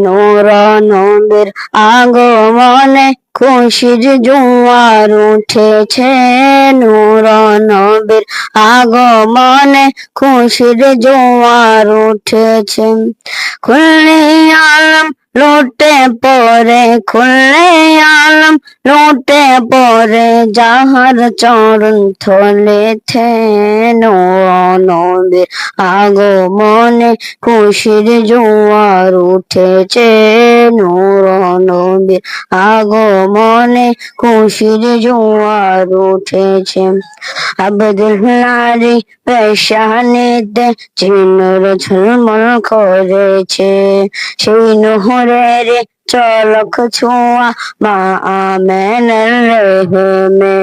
নূর নবীর আগমনে খুশির জোয়ার উঠেছে। নূর নবীর আগমনে খুশির জোয়ার উঠেছে। খুললে আলম লুটে পড়ে, খুললে আলম লুটে পড়ে, যাহার চরণ থলেতে নূর নবীর আগমনে খুশির জোয়ার উঠেছে। নূর নবীর আগমনে খুশির জোয়ার উঠেছে। আব্দুল নারী পেশানিতে চিনুর ঝলমল করেছে। সেই নহরের চলক ছোঁয়া মা আমেনার রেহেমে।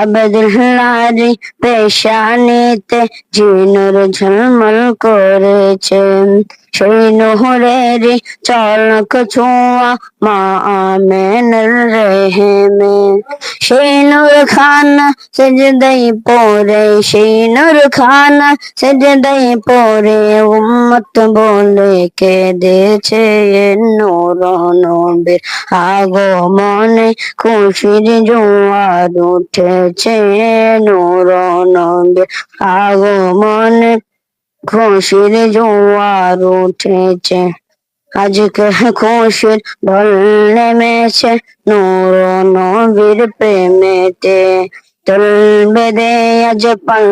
আব্দুল নারী পেশানিতে জিনুর ঝলমল করেছে। সেই নহরের চলক ছোঁয়া মা আমেনার রেহেমে। সেই নূর খানা সেজদাই পড়ে, সেই নূর খানা সেজদাই পড়ে, উম্মত বলে কেঁদেছে। নূর নবীর আগমনে খুশির জোয়ার উঠেছে। নূর নবীর আগমনে খুশির জোয়ার উঠেছে। আজকে খুশির ঢল নেমেছে নূর নবীর প্রেমেতে। দোল বেঁধে আজ পাল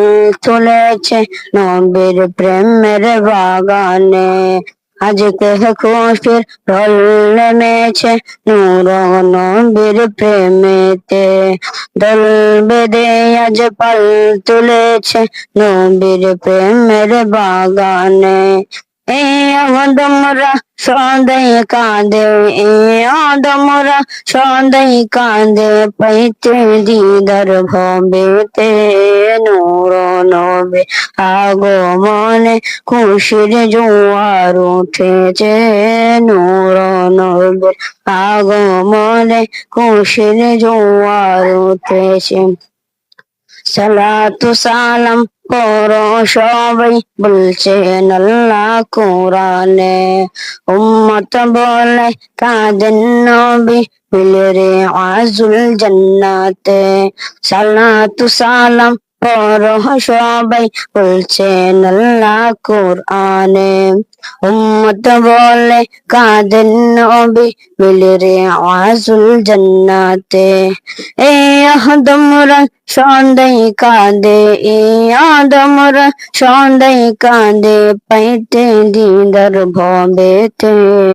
তুলেছে নবীর প্রেমের বাগানে। আজকে খুশির ঢল নেমেছে নূর নবীর প্রেমেতে। দোল বেঁধে আজ পাল তুলেছে নবীর প্রেমের বাগানে। এ আদমরা সদাই কাঁদে, এ আদমরা সদাই কাঁদে, পাইতে দিদার ভবেতে। নূর নবীর আগমনে খুশির জোয়ার উঠেছে। নূর নবীর আগমনে খুশির জোয়ার উঠেছে। সালাতু সালাম পড়ো সবাই বলছেন আল্লাহ কোরআনে। উম্মত বলে কাঁদেন নবী পেলে রে আজুল জান্নাতে। সালাতু সালাম পড়ো সবাই বলছেন আল্লাহ কোরআনে। উম্মত বলে কাঁদেন নবী পেলে রে আজুল জান্নাতে। এ আদমরা সদাই কাঁদে, এ আদমরা সদাই কাঁদে, পাইতে দিদার ভবেতে।